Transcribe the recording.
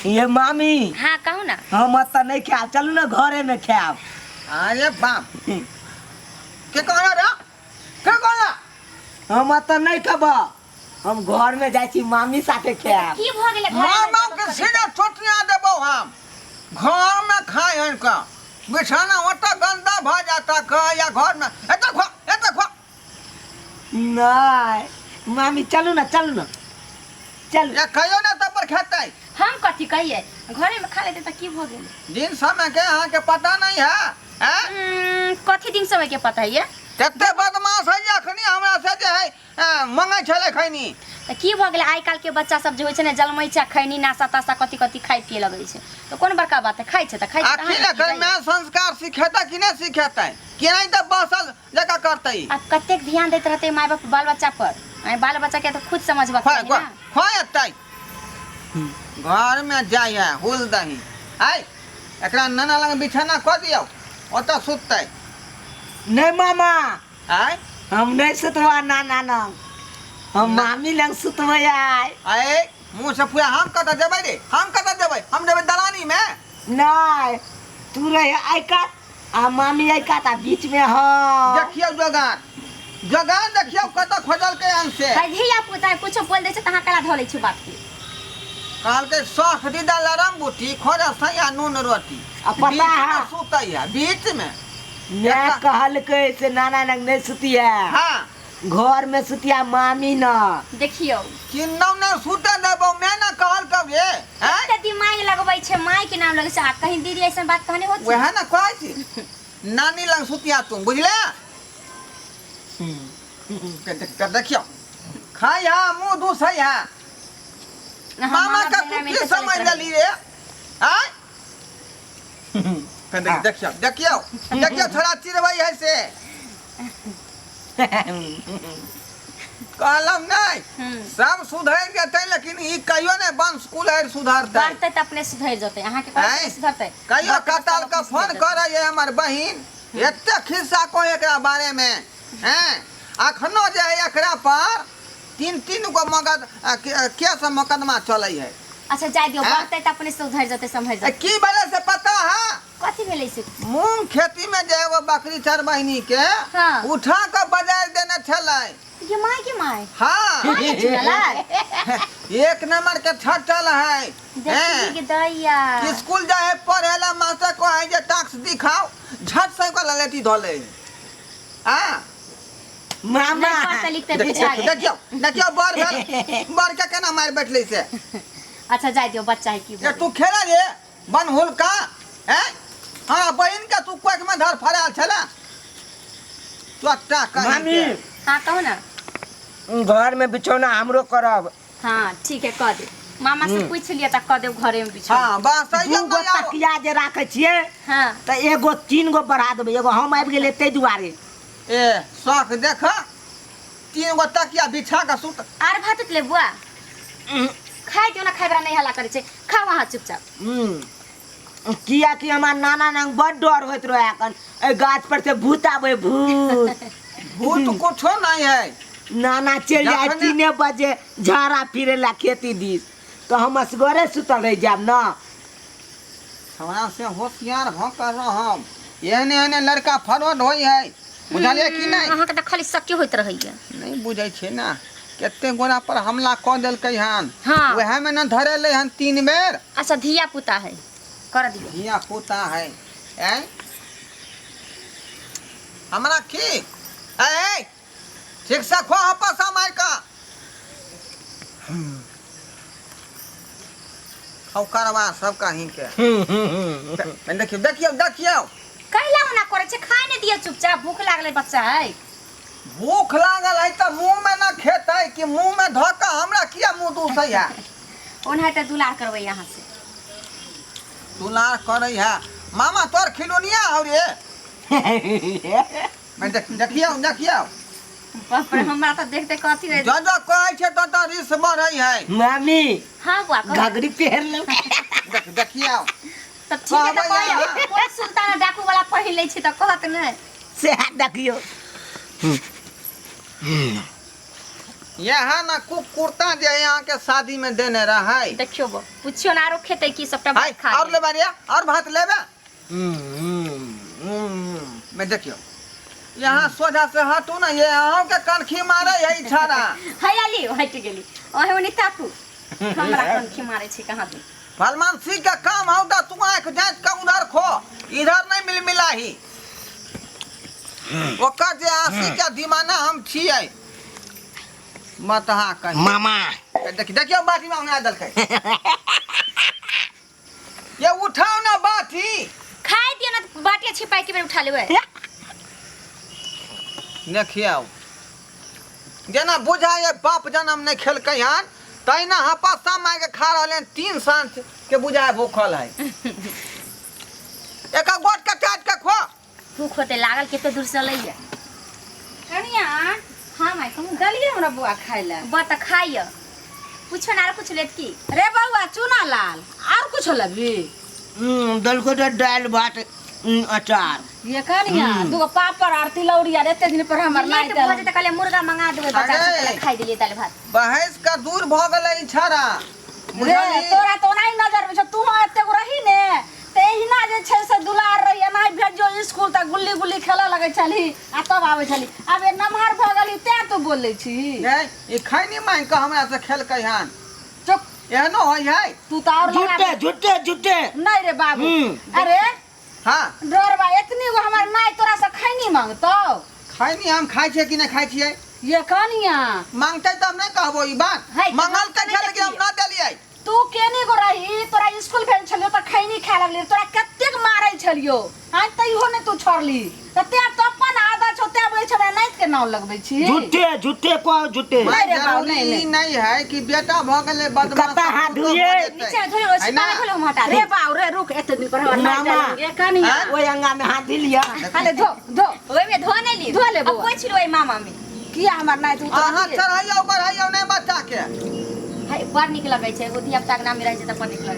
ये मामी हाँ कहू ना। हम तो नहीं खाब, चलू ना घरे में खाब। अरे बाप के कहला रे के कहला हम तो नहीं खाब, हम घर में जाई छी मामी साथे खाब। की भ गेले मामा के सीधा चोटिया देबो हम घर में खाए हन का बिछाना ओटा गंदा भ जाता का या घर में एत खो नहीं मामी चलू ना चलू। या कहियो ना तब पर खेतै हम कथी कहिए घरे में खा लेते त की भ गेले। दिन समय के अहाँ के पता नहीं है हैं कथी दिन समय के पता है कते बदमाश है अखनी हमरा से जे है मंगै छले खैनी त की भ गेले। आइ काल के बच्चा सब जे होय छै ने जलमैचा खैनी नासा तासा कथी कथी खाइ पिए लगै छै त कोन बड़का बात है। खाइ छै त खाइ छै। आखिर कर में संस्कार सिखेता कि नहीं सिखेता कि नहीं त बसल जका करतै। अब कतेक ध्यान देते रहते माय बाप बाल बच्चा पर। बाल बच्चा के तो खुद समझबा खोय खोय घर में जाय है हुल दही आई एकरा नाना लग बिछाना क दियो ओता सुततै। नहीं मामा आई हम नहीं सुतवा नाना ना, हम मामी लंग सुतवे आय। आई मुंह से पूरा हम कत देबै रे हम कत देबै हम देबै दलानी में नहीं तू रहे आई का आ मामी आई का ता बीच में हो। देखियो जगान देखियो कत खोजल के अंश से धिया पुता कुछो बोल दे छै तहां कला धलै छै बात के। काल के सख दीदा लरम बूटी खोजा सैया नून रोटी आ पता है सुतै है बीच में मैं कहल के से नाना नंग नहीं सुतिया। हां घर में सुतिया मामी ना। देखियो किन्नौ ने सुते देबो मैं ना कहल कब रे हैं त दिमाग लगबै छै माय के नाम लगै छै आ कहीं दीदी ऐसन बात कहने होत वह ना कहै छी नानी लंग सुतिया तुम बुझले। देखियो खाई हा मुंह दूसई हा मामा का कुछ समझ लली रे आय देखियो थोड़ा चिरवई है से कहलम नहीं सब सुधर जते लेकिन ई कहियो ने बन स्कूल है सुधरते करते त अपने सुधर जते अहाँ के कैसे सुधरते। कहियो कताल का फोन करे है हमर बहिन एते खिस्सा को एकरा बारे में हैं अखनो जे है एकरा पर तीन गो मगद केस मुकदमा चलै है। अच्छा जाय दियो करते त अपने सुधर जते समझ जते। की भेले से पता है कथी भेलै से मूंग खेती में जे वो बकरी चरबहिनी के हाँ। उठा के बाजार देने छलै ये माय के माय हाँ एक नंबर के छटल है देखी के दैया स्कूल जाए पढ़ेला मास्टर को है जे टैक्स दिखाओ झट से को ललेटी धोले हां मामा पढ़ते लिखते बुझा गए। देखियो बर के केना मार बैठले से। अच्छा जाय दियो बच्चा है की ये तू खेला रे बन हुल का हैं हां बहन का तू कोक में धर फराल छला चट्टा कहीं मामी हां कहो ना घर में बिछौना हमरो करब। हां ठीक है कह दे मामा से पूछ लिया त कह दे घरे में बिछा। हां बस सही दू गो तकिया जे राखे छिए हां त एगो 3 गो बढ़ा देबै, एगो हम आबि गेले तै दुआरे। ए शौक देखा 3 गो तकिया बिछा के सुत आर भात ले बुआ खाइ दियो ना खाइबरा नहीं हला करे छे खा वहां चुपचाप। किया कि हमार नाना नंग बड़ डर होइत रहे अखन ए गाछ पर से भूत आवे भूत भूत कुछो नहीं है। नाना चल जाए 3 बजे झाड़ा फिरे ला खेती दिस तो हम असगरे सुतल रह जाब ना। हमरा से होशियार भ कर हम एने लड़का फरवड होई है बुझलिए कि नहीं अहाँ के त खाली शक होइत रहइया नहीं बुझै छे ना केते गोरा पर हमला क देलकै हन हाँ। वह में न धरे ले हन 3 बेर। अच्छा धिया पुता है कर दियो धिया पुता है हैं हमरा की ए ठीक से खो हपस मार का औ करवा सब कहीं के देखियो कैला ना करे छे खाए ने दियो चुपचाप भूख लागले बच्चा है। भूख लागल है त मुंह में ना खेतै कि मुंह में धोका हमरा किया मुंह दूसै है ओनहे त दुलार करबै यहां से दुलार करै है मामा तोर खिलौनिया हो रे मैं देखियो बाप रे हमरा त देखते कथी रे जज कहै छै त रिस बढ़ै है मामी हां बुआ घगरी पहन ले देखियो त ठीक है त कहै कोन सुल्तान डाकू वाला पहिन ले छी त कहत नै से देखियो यहाँ ना कुर्ता जे यहाँ के शादी में देने रहे देखियो बो पूछियो ना आरो खेते की सबटा हाय भात खा और ले बारिया और भात लेबे मैं देखियो यहाँ सोझा से हटू ना ये यहाँ के कनखी मारे यही छाड़ा हयाली हट गेली ओहे ओनी ताकू हमरा कनखी मारे छी कहां तू फलमान सिंह का काम होता तू आंख जांच का उधर खो इधर नहीं मिलाही ओकर जे आसी के दीवाना हम छियै मत हाँ कहीं मामा देखियो बाटी में उन्हें दल के ये उठाओ ना बाटी खाए दियो ना बाटिया छिपाई के बेर उठा लेबे देखियो जेना बुझाए बाप जन्म नहीं खेलकै हन तहिना हपसा मार के खा रहले 3 सांझ के बुझाए भूखल है एक गोट के काट के खो भूख होते लागल केते दूर से लइया कनिया हां माई कहूं दलिए हमरा बुआ खाइला बत खाइय पूछो ना कुछ लेत की रे बउआ चूना लाल और कुछ लबी दल को दाल भात अचार ये कनिया दूगो पापड़ और तिलौरी और एते दिन पर हमर नहीं नहीं तो भजे त कहले मुर्गा मंगा देबे बच्चा सब खाइ देलिए दाल भात बहस का दूर भ गेलै छाड़ा रे तोरा तो नहीं नजर में छ तू एते गो रही ने तेहिना जे छै से दुलार रही नहीं भेजो स्कूल त गुल्ली गुल्ली खेला लगे छली आ तब आवे छली अब ए नमहर भ गेली ते तो बोलै छी ई खैनी मांग के हमरा से खेलकै हन चुप एहनो होय है तू त और लगा झूठे नहीं रे बाबू अरे हां डरबा इतनी गो हमर नाई तोरा से खैनी मांगतो खैनी हम खाइ छियै कि नहीं खाइ छियै ये कनिया मांगते तब नहीं कहबो ई बात है, मंगल के नहीं खेल के हम देखिए। ना देलियै तू केनी गो रही तोरा स्कूल भेज छलियो त खैनी खा लगली तोरा कतेक मारै छलियो हां तइहो ने तू छोड़ली त ते तो अपन आदत छोते बोलै छबे नाइत के नाम लगबै छी झूठे को झूठे नहीं रे बाबू, जरूरी नहीं, ई नहीं है कि बेटा भ गेलै बदमाश कता हाथ तो धुइए? हो जेतै। नीचे धोइ ओछि है ना? पानी खोले हम हटा रे दे बाऊ रे रुक एते दिन पर हमर नाइत मामा। ये कनिया हाँ? ओए अंगा में हाथ दिलिया खाले धो धो ओइ में धोने ली धो ले अब बउआ। कोइ छिलो ओइ मामा में किया हमर नाइत अहाँ उतर चढ़ाइयो बढ़ाइयो नहीं बच्चा के हाय बड़ निक लगै छै एगो धिया पुता के नाम में रहै छै त अपन निक लगै